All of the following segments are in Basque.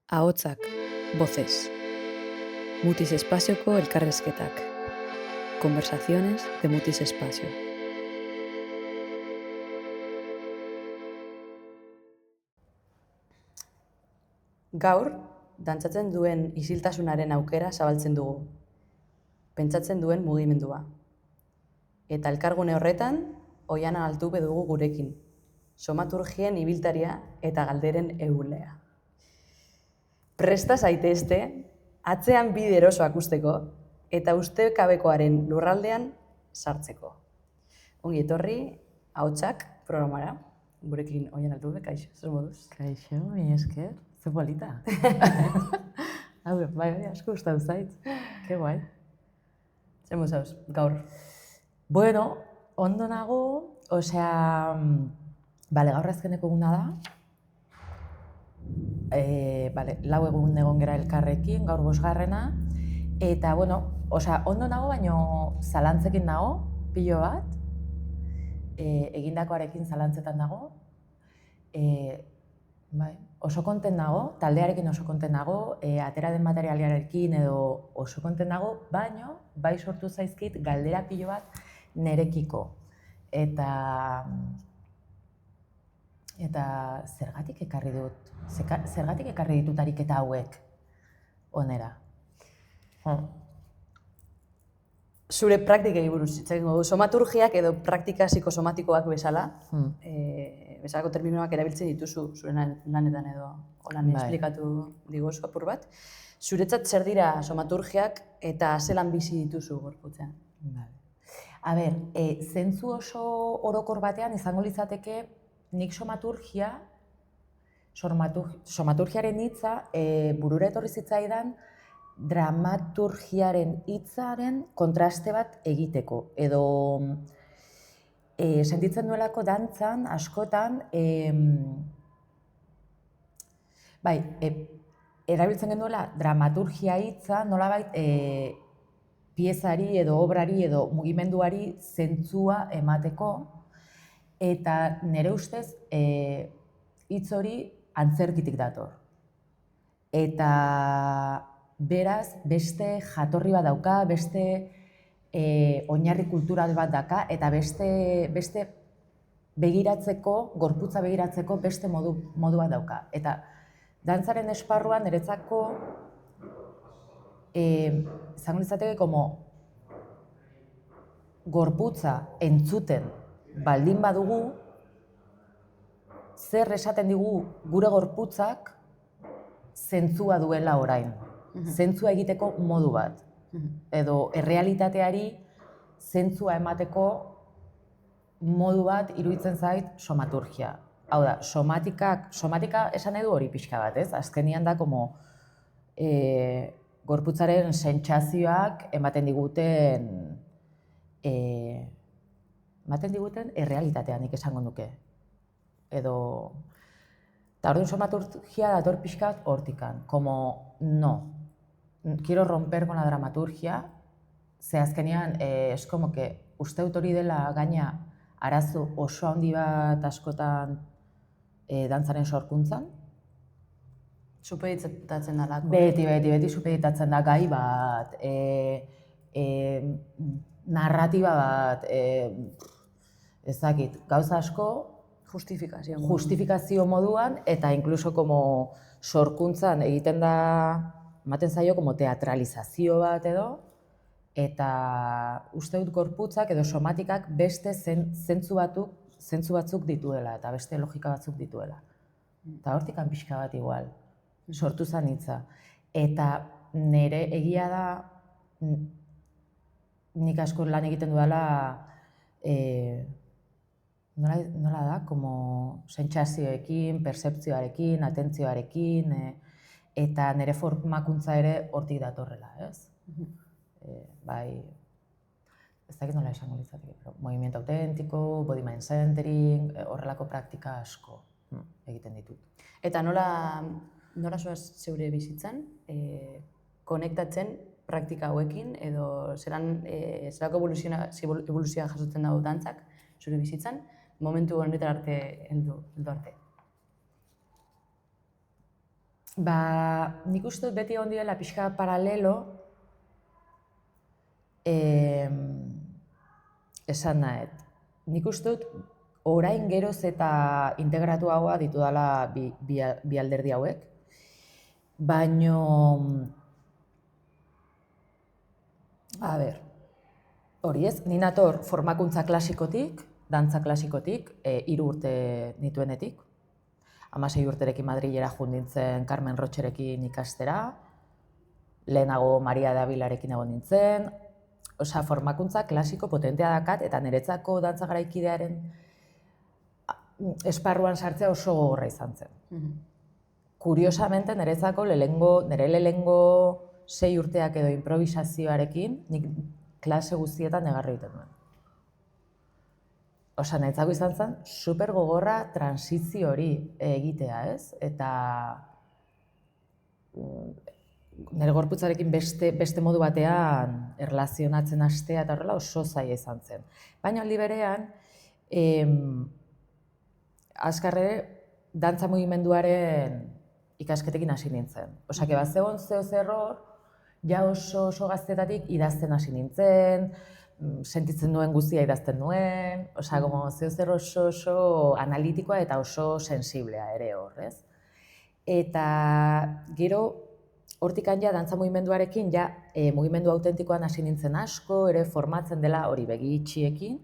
Ahotsak, voces. Mutis Espazioko elkarrezketak. Conversaciones de Mutis Espazio. Gaur, dantzatzen duen isiltasunaren aukera zabaltzen dugu. Pentsatzen duen mugimendua. Eta elkargune horretan, Oiana Altube dugu gurekin. Somaturgien ibiltaria eta galderen eulea. Presta zaitezte, atzean bide eroso akusteko eta ustekabekoaren lurraldean sartzeko. Ongi etorri, ahotsak programara. Gurekin Oiana Altube, kaixo, zer moduz? Kaixo, mi esker, ze polita. Hau, bai, asko gustatu zait, ke guai. Zer mozauz, gaur? Bueno, ondo nago, osea, gaur azkeneko eguna da. Lau egun egon gera elkarrekin, gaur 5. Eta, bueno, osea, ondo nago, baino zalantzekin nago, pilo bat. Egindakoarekin zalantzetan nago. Oso kontent nago, taldearekin oso kontent nago, atera den materialiarekin edo oso kontent nago, baino, bai sortu zaizkit galdera pilo bat nerekiko. Eta zergatik ekarri ditut ariketa hauek onera? Zure praktikei buruz hitz egingo du. Somaturgiak edo praktika psikosomatikoak bezala, bezalako terminoak erabiltzen dituzu zure lanetan edo holan esplikatu diguzu apur bat. Zuretzat zer dira somaturgiak eta zelan bizi dituzu gorputzean? A ber, zentzu oso orokor batean izango litzateke nik somaturgiaren hitza burura etorri zitzaidan dramaturgiaren hitzaren kontraste bat egiteko. Edo sentitzen nuelako dantzan askotan, erabiltzen genuela dramaturgia hitza nolabait piezari edo obrari edo mugimenduari zentzua emateko. Eta nire ustez, hitz hori antzerkitik dator. Eta beraz, beste jatorri bat dauka, beste oinarri kultural bat dauka, eta beste begiratzeko, gorputza begiratzeko beste modu bat dauka. Eta dantzaren esparruan niretzako izango litzateke gorputza entzuten baldin badugu, zer esaten digu gure gorputzak zentzua duela orain. Zentzua egiteko modu bat. Edo errealitateari zentzua emateko modu bat iruditzen zait somaturgia. Hau da, somatika esan nahi du hori pixka bat, ez? Azkenian da gorputzaren sentsazioak ematen diguten errealitatea nik esango nuke. Eta orduan somaturgia dator pixka bat hortikan. Quiero romper con la dramaturgia, ze azkenean es como que uste dut hori dela gaina arazo oso handi bat askotan dantzaren sorkuntzan. Supeditatzen da lako. Beti supeditatzen da gai bat, narratiba bat, ez dakit, gauza asko justifikazio moduan eta inkluso sorkuntzan egiten da, ematen zaio teatralizazio bat edo, eta uste dut gorputzak edo somatikak beste zentzu batzuk dituela eta beste logika batzuk dituela. Eta hortikan pixka bat igual, sortu zen hitza. Eta nire egia da, nik asko lan egiten dudala, nola da, sentsazioekin, pertzepzioarekin, atentzioarekin, eta nire formakuntza ere hortik datorrela, ez? Ez dakit nola esango litzateke, movimiento autentiko, body mind centering, horrelako praktika asko egiten ditut. Eta nola zoaz zeure bizitzan, konektatzen praktika hauekin, edo zerako evoluzioa jasotzen dago dantzak zure bizitzan, momentu honetan arte heldu arte? Nik uste dut beti egon direla pixka paralelo, esan nahet. Nik uste dut orain geroz eta integratuagoa ditudala bi alderdi hauek, baino, hori ez, ni nator formakuntza klasikotik, dantza klasikotik, 3 urte nituenetik. 16 urterekin Madrilera joan nintzen Carmen Rocherekin ikastera, lehenago Maria de Avilarekin egon nintzen, formakuntza klasiko potentea dakat, eta niretzako dantza garaikidearen esparruan sartzea oso gogorra izan zen. Kuriosamente, niretzako nire lehengo 6 urteak edo improvisazioarekin, nik klase guztietan negarro egiten duen. Niretzako izan zen, super gogorra transizio hori egitea, ez? Eta nire gorputzarekin beste modu batean erlazionatzen hastea eta horrela oso zaila izan zen. Baina aldi berean, azkar ere, dantza mugimenduaren ikasketekin hasi nintzen. Bazegon zeo hor, ja oso gaztetatik idazten hasi nintzen, sentitzen nuen guztia idazten nuen, zeo oso analitikoa eta oso sensiblea ere hor, ez? Eta gero, hortikan ja, dantza mugimenduarekin, ja, mugimendu autentikoan hasi nintzen asko, ere formatzen dela hori begi itxiekin,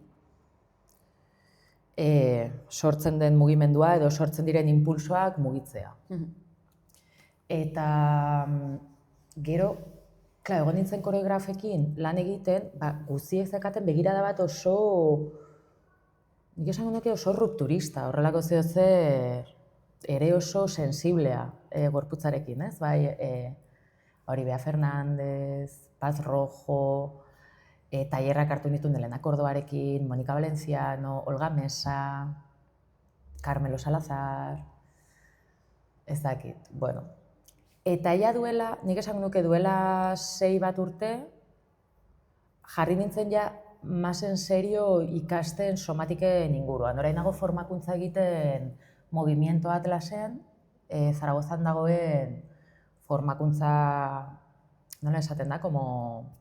sortzen den mugimendua edo sortzen diren impulsoak mugitzea. Eta gero, egon nintzen koreografekin lan egiten, guztiek zekaten begirada bat oso, nik esango nuke oso rupturista, horrelako zer ere oso sensiblea gorputzarekin, ez? Hori Bea Fernández, Paz Rojo, tailerrak hartu nituen Elena Kordoarekin, Monika Valenciano, Olga Mesa, Carmelo Salazar, ez dakit, bueno. Eta duela, nik esango nuke duela 6 bat urte, jarri nintzen ja masen serio ikasten somatiken inguruan. Orainago formakuntza egiten Movimiento Atlasen, Zaragozan dagoen formakuntza, nola esaten da, como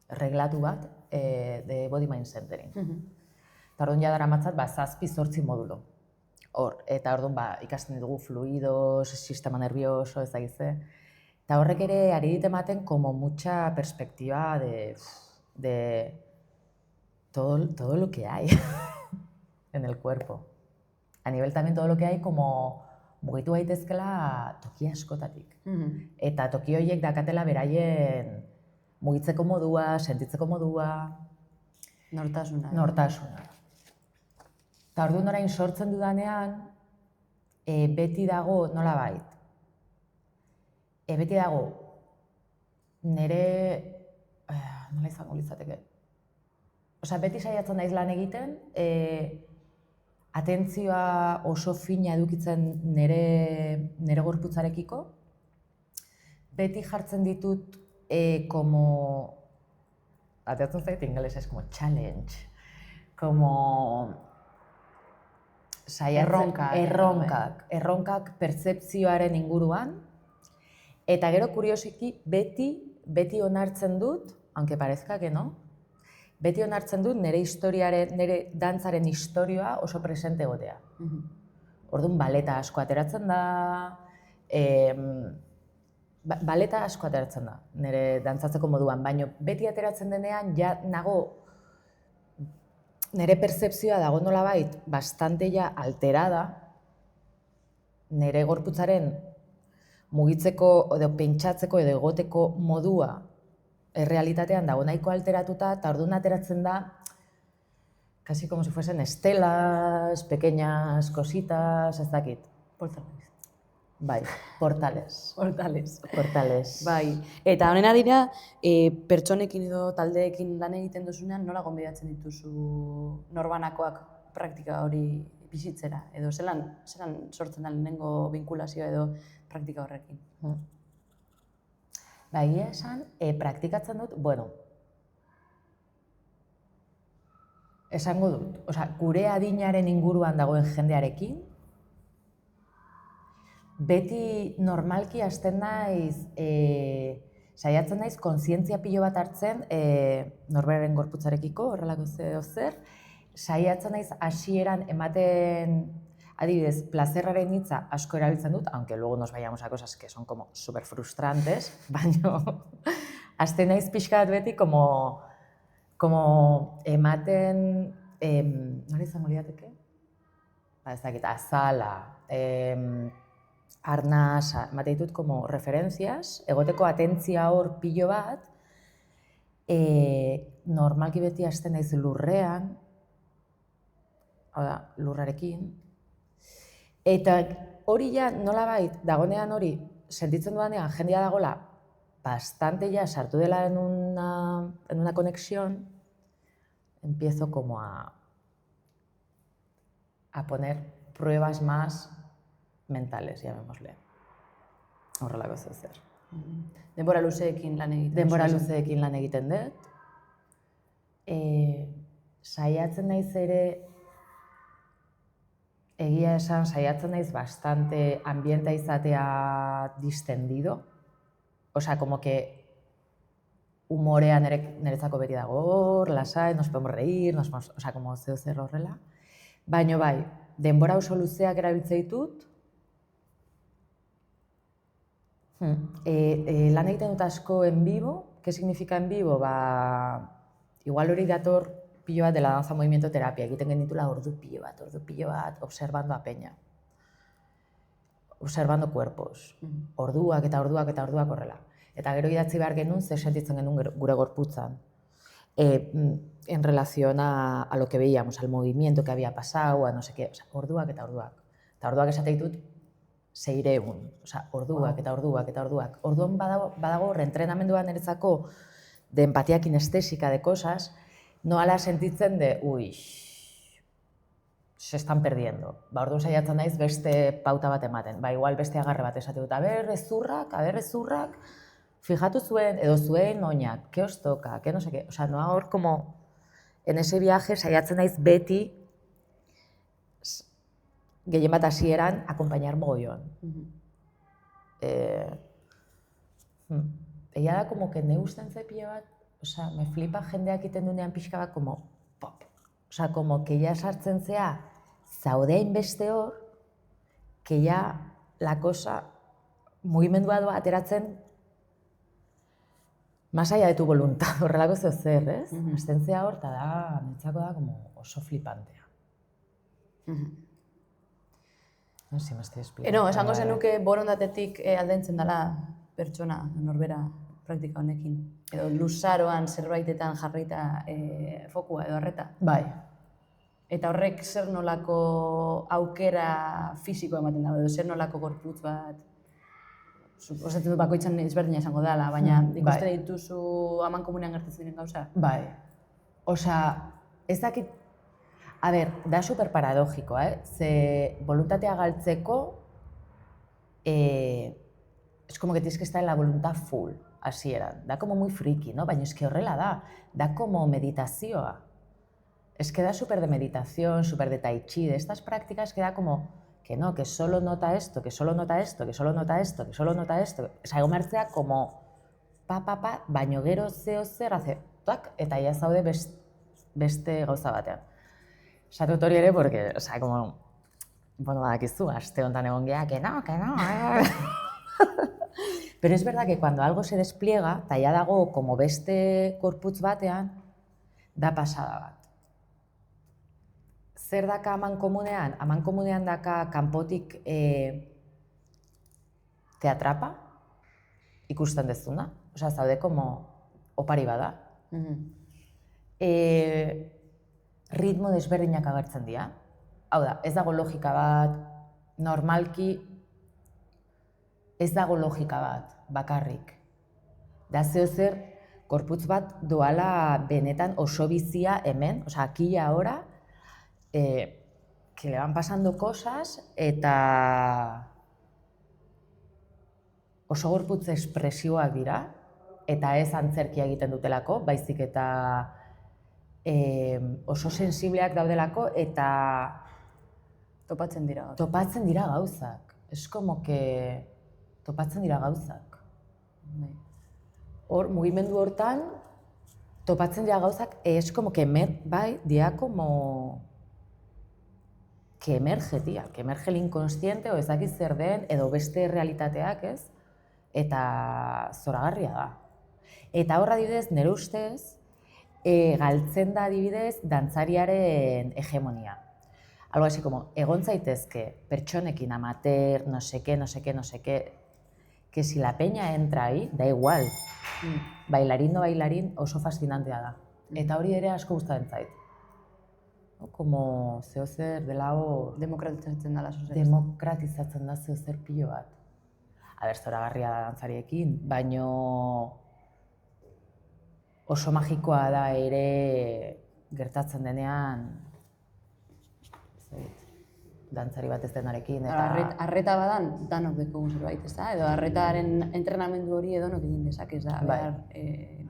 reglatu bat, de Body Mind Centering. Eta orduan ja daramatzat 7-8 modulo. Eta orduan ikasten dugu fluidos, sistema nervioso, ez dakize. Eta horrek ere ari dit ematen como mucha perspectiva de todo lo que hay en el cuerpo. A nivel también todo lo que hay como mugitu gaitezkela toki askotatik. Eta toki horiek dakatela beraien mugitzeko modua, sentitzeko modua. Nortasuna. Eta orduan orain sortzen dudanean, beti dago nolabait. Beti dago nire, nola izango litzateke. Beti saiatzen naiz lan egiten, atentzioa oso fina edukitzen nire gorputzarekiko. Beti jartzen ditut como, ateatzen zait ingelesez, como challenge, como erronkak pertzepzioaren inguruan. Eta gero kuriosiki beti onartzen dut, aunque parezca que no, beti onartzen dut nire dantzaren historia oso presente egotea. Orduan, baleta asko ateratzen da, baleta asko ateratzen da, nire dantzatzeko moduan, baina beti ateratzen denean, ja nago, nire pertzepzioa dago nolabait bastante ja alterada, nire gorputzaren mugitzeko edo pentsatzeko edo egoteko modua errealitatean dago nahiko alteratuta, eta orduan ateratzen da, casi como si fuesen estelas, pequeñas cositas, ez dakit. Portales. Bai, portales. Portales. Bai, eta honena dira, pertsonekin edo taldeekin lan egiten duzunean, nola gonbidatzen dituzu norbanakoak praktika hori bizitzera? Edo zelan sortzen da lehenengo binkulazioa edo praktika horrekin? Ba, egia esan, praktikatzen dut, esango dut, gure adinaren inguruan dagoen jendearekin, beti normalki hasten naiz, saiatzen naiz kontzientzia pilo bat hartzen norberaren gorputzarekiko, horrelako zer, saiatzen naiz hasieran ematen, adibidez, plazerraren hitza asko erabiltzen dut, aunque luego nos vayamos a cosas que son como super frustrantes, baina hasten naiz pixka bat beti como ematen, nola izango lirateke? Ez dakit, azala, arnasa, ematen ditut como referencias, egoteko atentzia hor pilo bat, normalki beti hasten naiz lurrean, hau da, lurrarekin, eta hori ja nolabait, dagonean hori, sentitzen dudanean jendea dagoela, bastante ya sartu dela en una conexión, empiezo como a poner pruebas más mentales, llamémosle. Horrelako zer. Denbora luzeekin lan egiten. Denbora luzeekin lan egiten dut. Saiatzen naiz ere, egia esan, saiatzen naiz bastante ambienta izatea distendido. Osea, como que humorea niretzako beti dago hor, lasai, nos podemos reír, osea, como zer horrela. Baina bai, denbora oso luzeak erabiltze ditut. Lan egiten dut asko en vivo. ¿Qué significa en vivo? Igual hori dator pilo bat dela danza movimiento terapia. Egiten genitula ordu pilo bat, observando a peña. Observando cuerpos. Orduak eta orduak horrela. Eta gero idatzi behar genuen, zer sentitzen genuen gure gorputzan. En relación a lo que veíamos, al movimiento que había pasado, a no sé qué, o sea, orduak eta orduak. Eta orduak esate ditut 600, o sea, orduak eta orduak. Orduan badago reentrenamendua niretzako de empatía kinestésica de cosas, no ala sentitzen de, uy, se están perdiendo. Orduan saiatzen naiz beste pauta bat ematen. Igual beste agarre bat esate dut, a ver, ezurrak, fijatu zuen, edo zuen oinak, ¿qué os toca? ¿Qué no sé qué? O sea, no ahora como en ese viaje saiatzen naiz beti gehien bat hasieran acompañar mogollon. Egia da como que ne gusten zepio bat, o sea, me flipa jendeak iten dunean pixka bat como pop. O sea, como que ya sartzen zea zaudein beste hor, que ya la cosa mugimendua doa ateratzen más allá de tu voluntad, horrelako zer, ez? Azten zea hor, eta da, nintzako da como oso flipantea. No sé, me estoy explicando. Esango zenuke borondatetik aldentzen dela pertsona norbera praktika honekin. Edo luzaroan zerbaitetan jarrita fokua edo arreta. Bai. Eta horrek zer nolako aukera fisiko ematen dago, edo zer nolako gorputz bat. Osatzen dut bakoitzan ezberdina izango dela, baina ikusten dituzu aman komunean gertatzen diren gauza? Bai. Osea, ez dakit, a ber, da super paradogikoa, ze voluntatea galtzeko, es como que tienes que estar en la voluntad full, hasieran. Da como muy friki, ¿no? Baina eski horrela da como meditazioa. Es que da súper de meditación, súper de tai chi, de estas prácticas que da como que no, que solo nota esto, que solo nota esto, que solo nota esto, que solo nota esto. Osa, egon mertzea como baino gero zeo zer, hace, tuak, eta ya zaude beste gauza batean. Esatut hori ere, porque, o sea, como, bueno, badakizu, aste honetan egon geha, que no. Pero es verdad que cuando algo se despliega, eta ya dago como beste korputz batean, da pasada bat. Zer daka aman komunean? Aman komunean daka kanpotik te atrapa, ikusten dezuna. Osa, zaude como opari bada. Ritmo desberdinak agertzen dira. Hau da, ez dago logika bat, normalki ez dago logika bat, bakarrik. Da zeo zer, gorputz bat doala benetan oso bizia hemen, osa, aquí y ahora, que le van pasando cosas eta oso gorputz espresioak dira, eta ez antzerkia egiten dutelako, baizik eta oso sensibleak daudelako eta topatzen dira gauzak. Es como que topatzen dira gauzak. Hor, mugimendu hortan, topatzen dira gauzak, es como que bai, dia como que emerge, tia, que emerge el inconsciente, o ez dakit zer den, edo beste realitateak, ez? Eta zoragarria da. Eta horra adibidez, nire ustez, galtzen da adibidez dantzariaren hegemonia. Algo así como, egon zaitezke pertsonekin amateur, no sé qué, que si la peña entra ahí, da igual. Bailarín no bailarín oso fascinantea da. Eta hori ere asko gustatzen zait. Como zeozer dela hor... Demokratizatzen dela zuzen. Demokratizatzen da zeozer pilo bat. Zoragarria da dantzariekin, baino oso magikoa da ere gertatzen denean dantzari bat ez denarekin. Arreta badan, danok dekogun zerbait, ez da? Edo arretaren entrenamendu hori edonok egin dezakez da.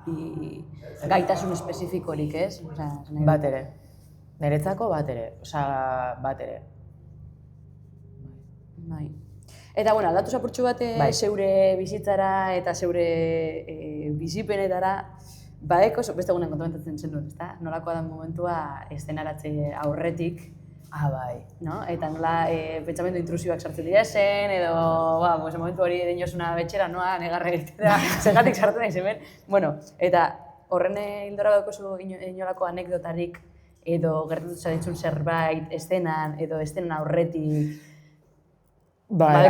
Bi gaitasun espezifikorik, ez? Bat ere. Niretzako bat ere. Bat ere. Bai. Eta, bueno, aldatu zapurtxu bat zeure bizitzara eta zeure bizipenetara, badeko, beste egunen kontamentatzen zen dut, ezta? Nolakoa da momentua eszenaratze aurretik. Bai. Eta nola pentsamendu intrusiboak sartzen dira zen, edo, momentu hori dinosuna betxera, noa, negarra egitera, zergatik sartu nahi hemen. Bueno, eta horren hildora badukozu inolako anekdotarik, edo gertatu zaditzun zerbait estenan, edo estenan aurretik. Bai.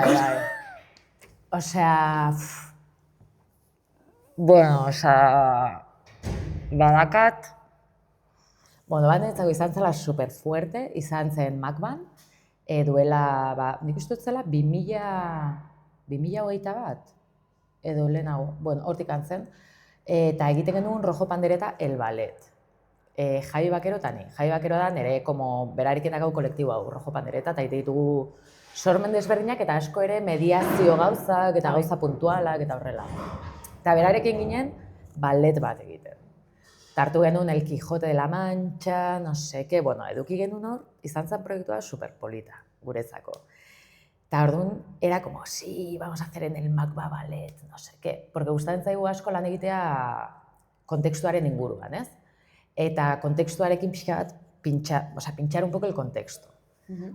Badakat, bat nintzako izan zela superfuerte, izan zen Macban, duela, nik uste dut zela 2021, edo lehenago, hortik antzen, eta egiten genuen Rojo Pandereta el ballet. Javi Bakero eta ni. Javi Bakero da nire berarekin dakau kolektibo hau, Rojo Pandereta, eta ditugu sormen desberdinak eta asko ere mediazio gauzak eta gauza puntualak eta horrela. Eta berarekin ginen ballet bat egiten. Tartu genuen El Quijote de la Mancha, no sé qué, eduki genuen hor, izan zen proiektua superpolita, guretzako. Eta orduan, era como, sí, vamos a hacer en el Macba ballet, no sé qué, porque gustatzen zaigu asko lan egitea kontekstuaren inguruan, ez? Eta kontekstuarekin pixka bat pinchar un poco el contexto.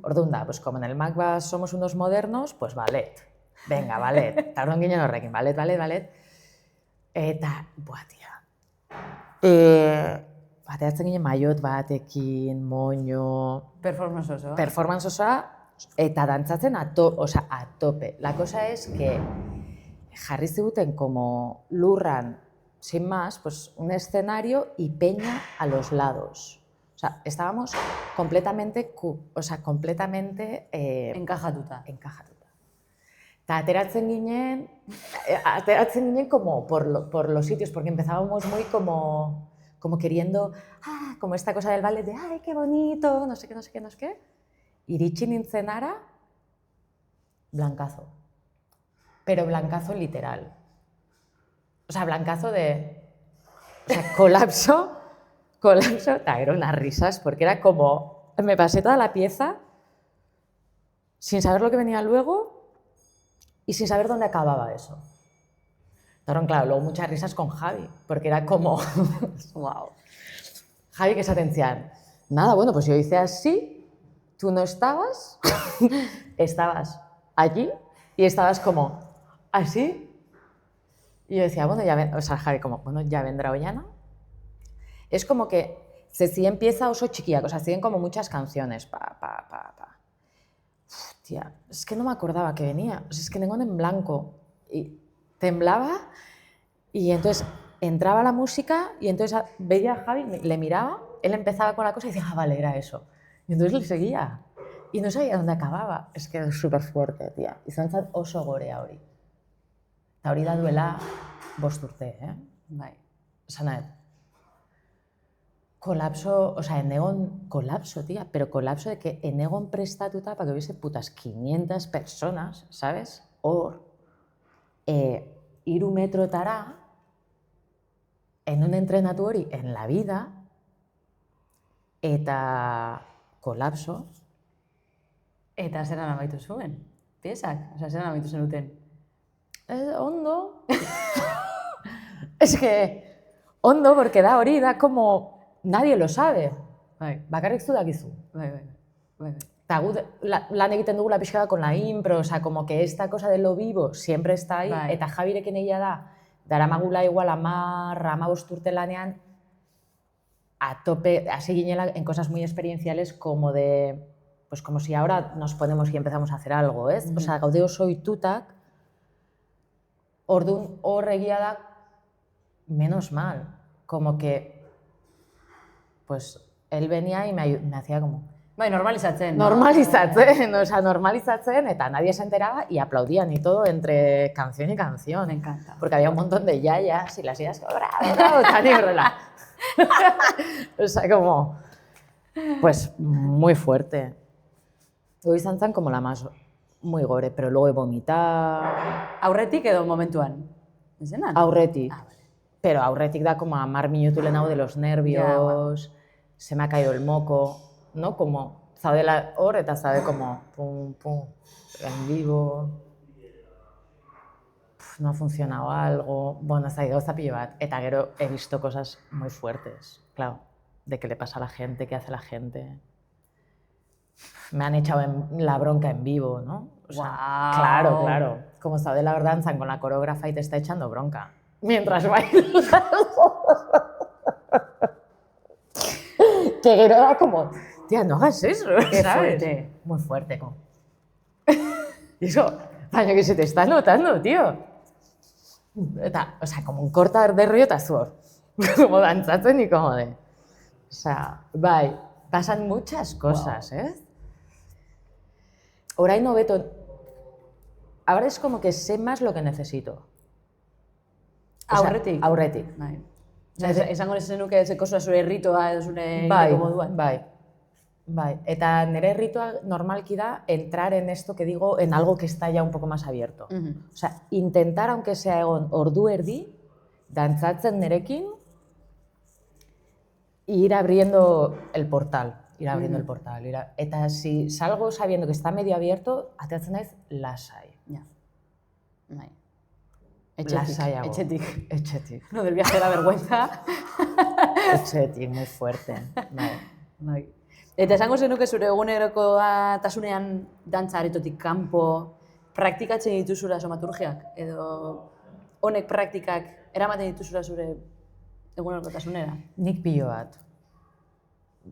Orduan da, pues como en el Macba somos unos modernos, pues ballet. Venga, ballet. Eta orduan ginen horrekin, ballet. Eta, tia. Bateatzen ginen maiot batekin, moño... Performance osoa, eta dantzatzen a tope. La cosa es que jarri ziguten como lurran, sin más, pues un escenario y peña a los lados. Estábamos completamente enkajatuta. Eta ateratzen ginen como por los sitios, porque empezábamos muy como queriendo, como esta cosa del ballet de, ¡ay, qué bonito! No sé qué. Iritsi nintzen ara, blancazo. Pero blancazo literal. Blancazo de... colapso, eta era unas risas, porque era como, me pasé toda la pieza sin saber lo que venía luego y sin saber dónde acababa eso. Claro, luego muchas risas con Javi, porque era como, wow. Javi, que se atencian. Nada, pues yo hice así, tú no estabas, estabas allí y estabas como así. Y yo decía, Javi como, ya vendrá Ollana. Es como que Ceci empieza oso txikiak, siguen como muchas canciones, Tía, es que no me acordaba que venía, es que vengo en blanco y temblaba y entonces entraba la música y entonces veía a Javi, le miraba, él empezaba con la cosa y decía, vale, era eso. Y entonces le seguía y no sabía dónde acababa. Es que es súper fuerte, tía. Izan zan oso gorea hori. Eta hori da duela 5 urte, Bai. Esan nahi. Colapso, enegon colapso, tía, pero colapso de que enegon prestatuta para que hubiese putas 500 personas, ¿sabes? Hor, 3 metrotara, en un entrenatu hori, en la vida, eta colapso. Eta zeran amaitu zuen? piezak? Osa, zelan amitu zenuten? Ondo. Es que, ondo, porque da hori, da como, nadie lo sabe. Bai, Bakarrik zu dakizu. bai. Eta gu lan egiten dugula pixka da con la impro, o sea, como que esta cosa de lo vivo siempre está ahí, Bai. eta Jabirekin egia da, daramagula igual 10-15 urte lanean, a tope, hasi ginela en cosas muy experienciales como de, pues como si ahora nos ponemos y empezamos a hacer algo, ¿ez? O sea, gaude oso ohitutak, orduan hor egia da, menos mal, como que, pues, él venía y me hacía como, Bai, normalizatzen. normalizatzen, o sea, normalizatzen, eta nadie se enteraba y aplaudían y todo entre canción y canción. Me encanta. Porque había un montón de yayas y las yayas, bravo, tan y horrela. O sea, como, pues, muy fuerte. Hoy izan zen como la más, muy gore, pero luego he vomitado. Aurretik edo momentuan? Ezenan? Aurretik. Ah, vale. Pero aurretik da como 10 minutu lehenago de los nervios, se me ha caído el moco, ¿no? Como, zaudela hor eta zaude como, pum, pum, en vivo, no ha funcionado algo, bueno, ez da gauza pilo bat, eta gero he visto cosas muy fuertes, claro, de qué le pasa a la gente, qué hace la gente. Me han echado la bronca en vivo, ¿no? O sea, Guau. claro, como zaudela hor danzan con la coreógrafa y te está echando bronca. Mientras bailas. Que gero da como, tía, no hagas eso, Qué ¿sabes? fuerte. Muy fuerte, como. Y eso, baina que se te está notando, tío. Eta, o sea, como un cortar de rollo eta zuor. Como dantzatzen y como de... O sea, bai, pasan muchas cosas, ¿eh? Orain hobeto... Ahora es como que sé más lo que necesito. O sea, Aurretik? Aurretik. Bai. Osa, esango zenuke zekosua zure erritoa edo zure egiteko moduan? Bai. Eta nire erritoa normalki da entrar en esto que digo, en algo que está ya un poco más abierto. O sea, intentar, aunque sea egon ordu erdi, dantzatzen nerekin, ir abriendo el portal. Eta si salgo sabiendo que está medio abierto, ateratzen naiz lasai. Ja. Bai. Lasaiago. Etxetik. No, del viaje de la vergüenza. Etxetik, muy fuerte. Bai. Eta esango zenuke zure egunerokotasunean dantza aretotik kanpo praktikatzen dituzula somaturgiak? Edo honek praktikak eramaten dituzula zure egunerokotasunera? Nik pilo bat.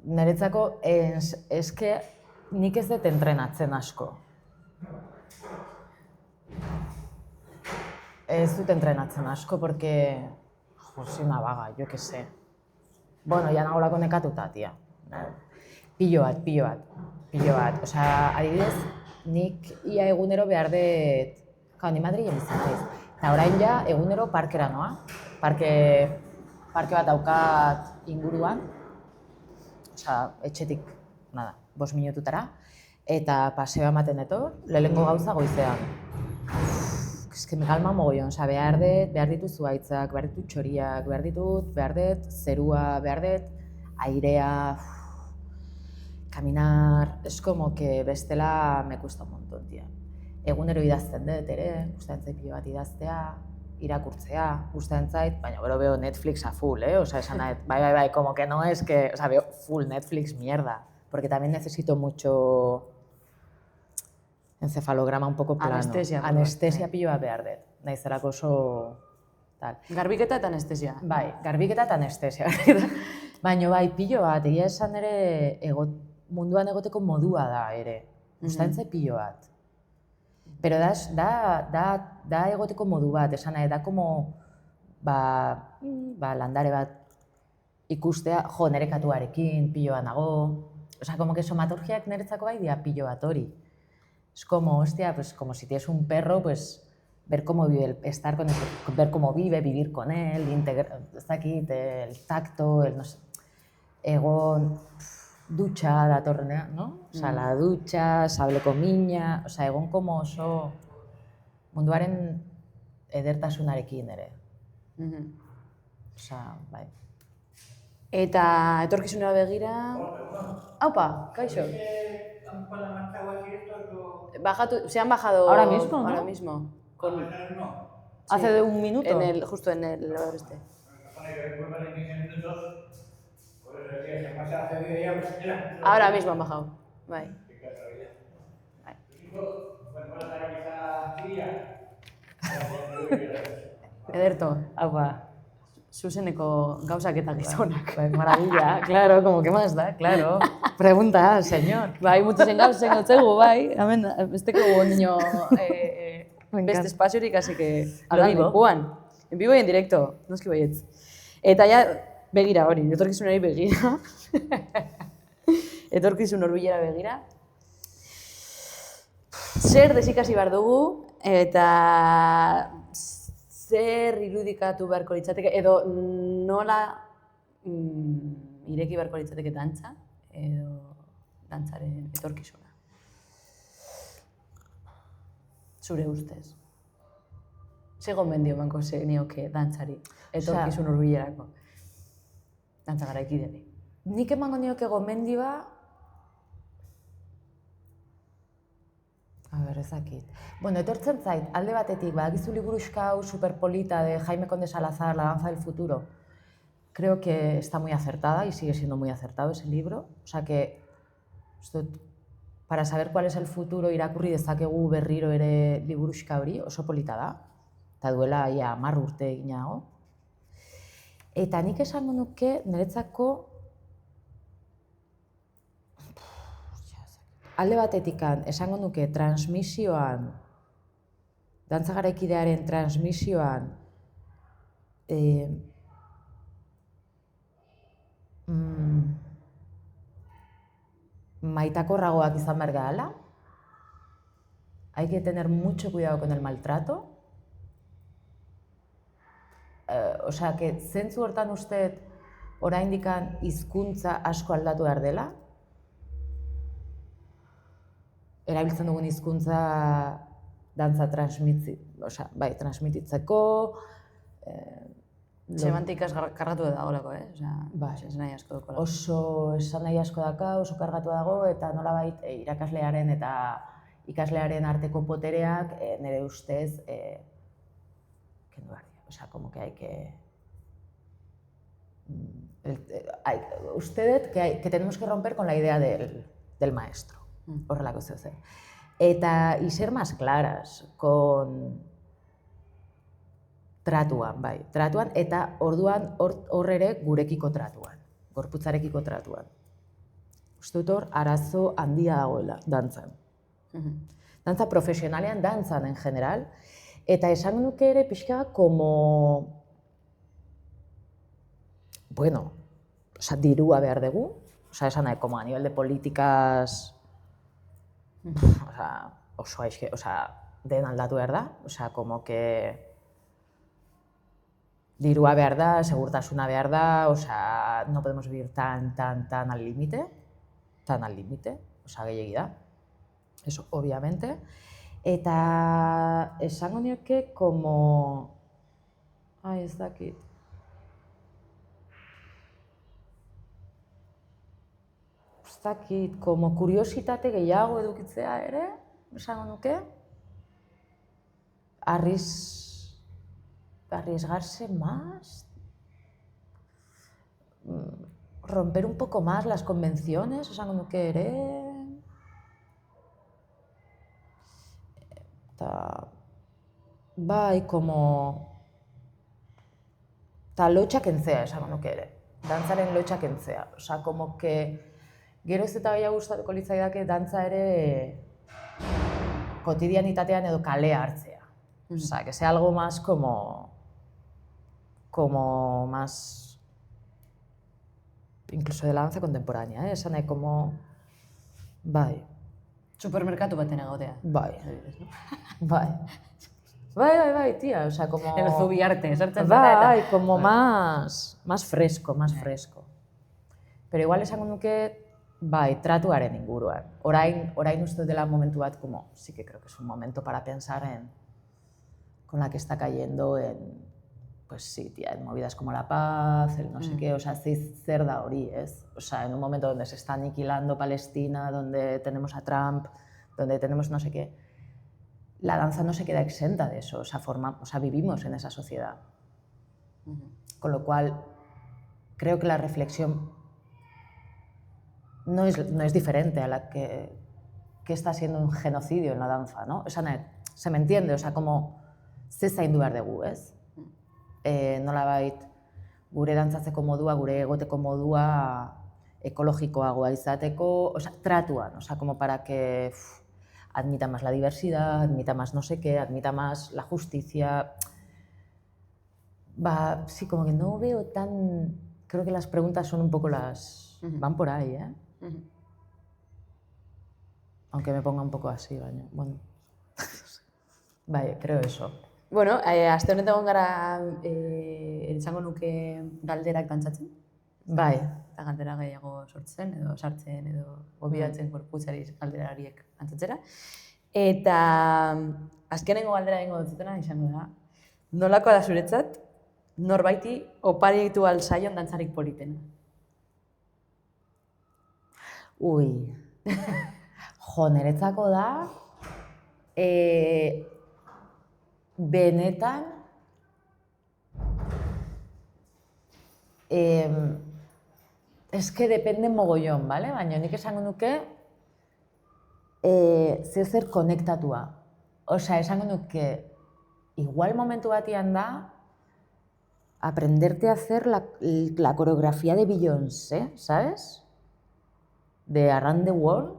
Niretzako, eske nik ez dut entrenatzen asko. Ez dut entrenatzen asko, porque... Jo, soy una vaga, yo que sé. Bueno, ya nagolako nekatuta, tia. Pilo bat. Osea, adibidez, nik ia egunero behar dut... Ni Madrilen izan naiz. Eta orain ja, egunero parkera noa. Parke bat daukat inguruan. Osea, etxetik, 5 minututara. Eta paseo ematen etor, lehenengo gauza goizean. Es que me calma mogollon, osea, behar ditut zuhaitzak, behar ditut txoriak, behar dut zerua, behar dut airea, caminar, es como que bestela me cuesta un montón, tía. Egunero idazten dut ere, gustatzen zait pilo bat idaztea, irakurtzea, gustatzen zait, baina gero veo Netflix a full, osea, esan nahi, bai, como que no es que, osea, veo full Netflix, mierda, porque también necesito mucho encefalograma un poco plano. Anestesia pilo bat behar dut, naizerako oso... Tal. Garbiketa eta anestesia. Bai, garbiketa eta anestesia. Baina bai, pilo bat, egia esan ere munduan egoteko modua da ere. Gustatzen zait pilo bat. Pero da egoteko modu bat, esan nahi, da como landare bat ikustea, jo, nire katuarekin, pilo bat nago. Osea, como que somaturgiak niretzako bai dia pilo bat hori. Es como, hostia, pues como si tienes un perro, pues ver cómo vive, estar con él, ver cómo vive, vivir con él, integrar, está aquí, el tacto, el no sé, egon, ducha datorrenean, ¿no? O sea, la ducha, sableko mina, o sea, egon como oso munduaren edertasunarekin ere. O sea, bai. Eta etorkizunera begira... Aupa, kaixo. ¿Están con la marcha o así estos o...? Se han bajado Ahora mismo, ¿no? ahora mismo. Con... No. Hace de un minuto. Justo en el elevador este. Pone que después de 15 minutos, por eso decía, se pasa hace 10 días. Ahora mismo han bajado. Bai. Qué casualidad. Bueno, vas a realizar tía. Ederto, Apa. zuzeneko gauzak eta gizonak. Bai, maravilla, claro, como que más da, claro. Pregunta, señor. Bai, mutizen gauzen gotzegu, bai. Hemen, besteko niño Me beste encanta. espaziorik, así que Lo aldan vivo. lekuan. En vivo y en directo, noski baietz. Eta ja, begira hori, etorkizunari begira. Etorkizun hurbilera begira. Zer desikasi behar dugu, eta zer irudikatu beharko litzateke, edo nola ireki beharko litzateke dantza, edo dantzaren etorkizuna. Zure ustez. Ze gomendio emango zenioke dantzari, etorkizun hurbilerako. Dantza garaikideari. Nik emango nioke gomendioa... Ez dakit. Bueno, etortzen zait, alde batetik, badakizu liburuxka hau superpolita de Jaime Conde Salazar, La danza del futuro. Creo que está muy acertada y sigue siendo muy acertado ese libro. O sea que, para saber cuál es el futuro, irakurri dezakegu berriro ere liburuxka hori, oso polita da. Eta duela ia 10 urte eginago. Eta nik esango nuke, niretzako, alde batetikan, esango nuke transmisioan, dantza garaikidearen transmisioan, maitakorragoak izan behar gehala. Hay que tener mucho cuidado con el maltrato. Osea, que zentzu hortan uste oraindikan hizkuntza asko aldatu behar dela. Erabiltzen dugun hizkuntza dantza transmititzeko. Semantikaz kargatu dagoelako, Bai. esan nahi asko duko. Oso esan nahi asko daka, oso kargatu dago, eta nolabait irakaslearen eta ikaslearen arteko potereak nire ustez kendu behar dira. Osea, como que hay que... Uste dut que tenemos que romper con la idea del maestro. Horrelako zeu. Y ser más claras con tratuan, bai. Tratuan eta orduan hor ere gurekiko tratuan, gorputzarekiko tratuan. Uste dut hor arazo handia dagoela dantzan. Dantza profesionalean, dantzan en general, eta esango nuke ere pixka como... Bueno, oza, dirua behar dugu, oza, esan nahi, como a nivel de políticas... Oso aizke, den aldatu behar da, como que... Dirua behar da, segurtasuna behar da, no podemos vivir tan al límite, gehiegi da, eso, obviamente. Eta esango nioke como... ez dakit. Ez dakit, como kuriositate gehiago edukitzea ere, esango nuke. Arriesgarse más. Romper un poco más las convenciones, esango nuke ere. Bai, como... Ta lotxa kentzea, esango nuke ere. Dantzaren lotxa kentzea. Osa, como que... Gero ez eta gehiago gustatuko litzaidake dantza ere... kotidianitatean edo kalea hartzea. Osa, que sea algo más como más... Incluso de la danza contemporánea, esan nahi, como... Bai. Supermerkatu baten egotea. Bai. Bai, tía, o sea, como... El Zubiarte, sartzen zara eta... Bai, como más fresco. Pero igual esango nuke, bai, tratuaren inguruan. Orain uste dela momentu bat, como, sí que creo que es un momento para pensar en... con la que está cayendo en pues sí, tía, en movidas como la paz, el no sé qué, o sea, zer da hori, ¿es? O sea, en un momento donde se está aniquilando Palestina, donde tenemos a Trump, donde tenemos no sé qué, la danza no se queda exenta de eso, o sea, vivimos en esa sociedad. Con lo cual, creo que la reflexión no es diferente a la que está siendo un genocidio en la danza, ¿no? O sea, se me entiende, o sea, como ze zaindu behar dugu, ez? Nolabait, gure dantzatzeko modua, gure egoteko modua ekologikoagoa izateko, o sea, tratuan, o sea, como para que admita más la diversidad, admita más no sé qué, admita más la justicia. Sí, como que no veo tan... Creo que las preguntas son un poco las... van por ahí, ¿eh? Aunque me ponga un poco así, baina, bueno. Bai, creo eso. Bueno, aste honetan egon gara esango nuke galderak dantzatzen. Bai. Eta galdera gehiago sortzen, edo sartzen, edo gobidatzen gorputzari galderariek dantzatzera. Eta azkenengo galdera egingo dutzutena izango da, nolakoa da zuretzat, norbaiti oparitu alzaion dantzarik politena? Ui. Jo, niretzako da, benetan, es que depende mogollon, ¿vale? Baina nik esango nuke, zer konektatua. Osea, esango nuke, igual momentu batian da, aprenderte a hacer la coreografía de Beyoncé, ¿sabes? De Around the World.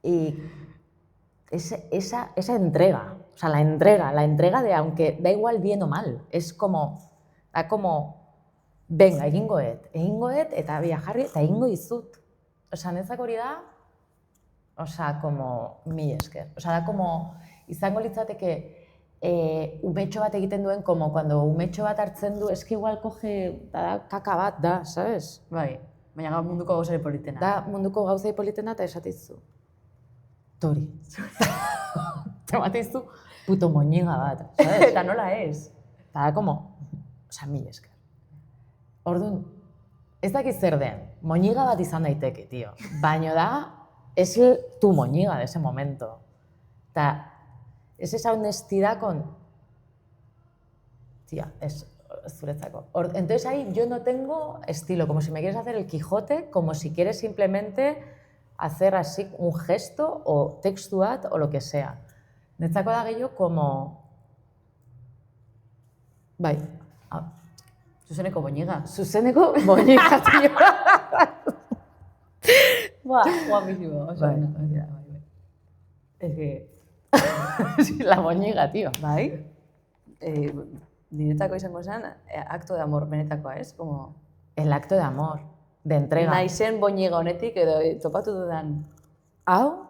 Y esa entrega, o sea, la entrega de aunque da igual bien o mal, es como, da como, venga, egingo eta jarri eta egingo dizut. O sea, netzako hori da, o sea, como, mila esker. O sea, da como, izango litzateke, umetxo bat egiten duen, como cuando umetxo bat hartzen du, eski igual coge, da kaka bat, da, ¿sabes? Bai, baina munduko gauzari politena. Da munduko gauzai politena eta esatizu. Tori. Te batizu puto moñiga bat, ¿sabes? Eta nola ez? Da como, oza, mila esker. Orduan, ez dakit zer den, moñiga bat izan daiteke, tío. Baina da, es tu moñiga de ese momento. Ta, es esa honestidad con... Tía, es zuretzako. Entonces ahí yo no tengo estilo, como si me quieres hacer el Quijote, como si quieres simplemente hacer así un gesto o textu bat o lo que sea. Netzako da gehiago como... Bai. Zuzeneko boñiga. Zuzeneko boñiga, tío. Guapísimo. Bai. Es que... La boñiga, tío. Bai. Niretzako izango zen, acto de amor benetakoa, ez? Como... El acto de amor, de entrega. Naizen boñiga honetik edo topatu dudan. Hau,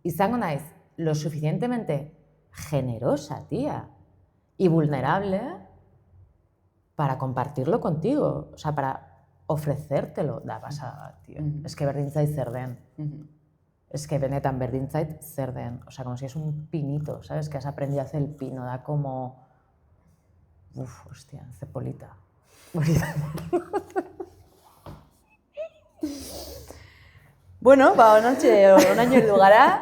izango naiz, lo suficientemente generosa, tía, y vulnerable para compartirlo contigo, o sea, para ofrecértelo. Da pasada, tío. Es que berdin zait zer den. Es que benetan berdin zait zer den. O sea, como si es un pinito, ¿sabes? Que has aprendido a hacer el pino, da como... Uf, hostia, cepolita. Bueno, onaino heldu gara.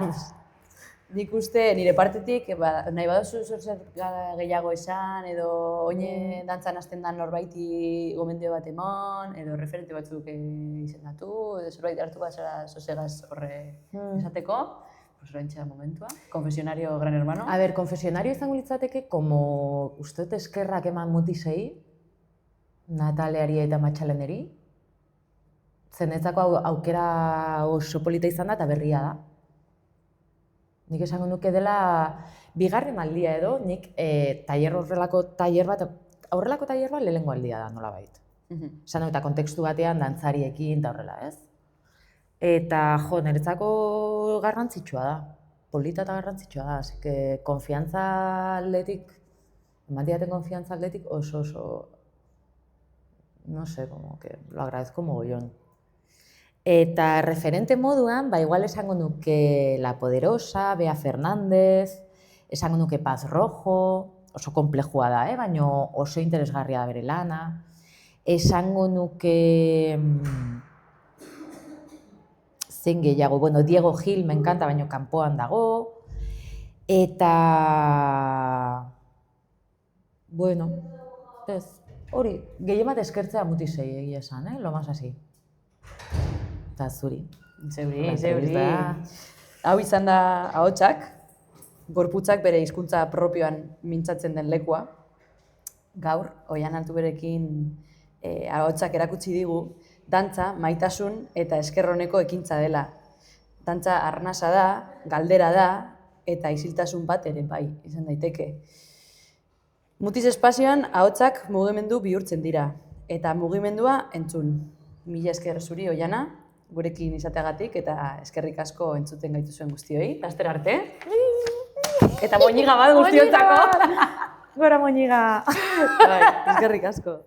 Nik uste nire partetik, nahi baduzu zer gehiago esan, edo oine dantzan hasten da norbaiti gomendio bat eman, edo referente batzuk izendatu, edo zerbait hartu bat zara sosegaz horre esateko. Pues oraintxe da momentua. Confesionario Gran Hermano. A ver, confesionario izango litzateke, como uste dut eskerrak eman mutisei, Nataleari eta Matxaleneri, zenetzako aukera oso polita izan da eta berria da. Nik esango nuke dela bigarren aldia edo, nik horrelako tailer bat lehenengo aldia da nolabait. Esan eta kontekstu batean dantzariekin eta horrela, ez? Eta jo, niretzako garrantzitsua da, polita eta garrantzitsua da, así que konfiantza aldetik, eman diaten konfiantza aldetik oso, no sé, como que lo agradezco mogollón. Eta referente moduan, igual esango nuke La Poderosa, Bea Fernández, esango nuke Paz Rojo, oso komplejua da, baina oso interesgarria da bere lana. Esango nuke zein gehiago, bueno, Diego Gil me encanta, baina kanpoan dago. Eta, bueno, hori, gehien bat eskertzea mutisei egia esan, lo más así. Eta zuri. Zeuri. Hau izan da ahotsak, gorputzak bere hizkuntza propioan mintzatzen den lekua. Gaur, Oihan Altuberekin ahotsak erakutsi digu, dantza, maitasun eta esker oneko ekintza dela. Dantza arnasa da, galdera da, eta isiltasun bat ere bai, izan daiteke. Mutis espazioan ahotsak mugimendu bihurtzen dira, eta mugimendua entzun. Mila esker zuri, Oihana, gurekin izateagatik, eta eskerrik asko entzuten gaituzuen guztioi. Laster arte. Eta moñiga bat guztiontzako. Gora moñiga. Eskerrik asko.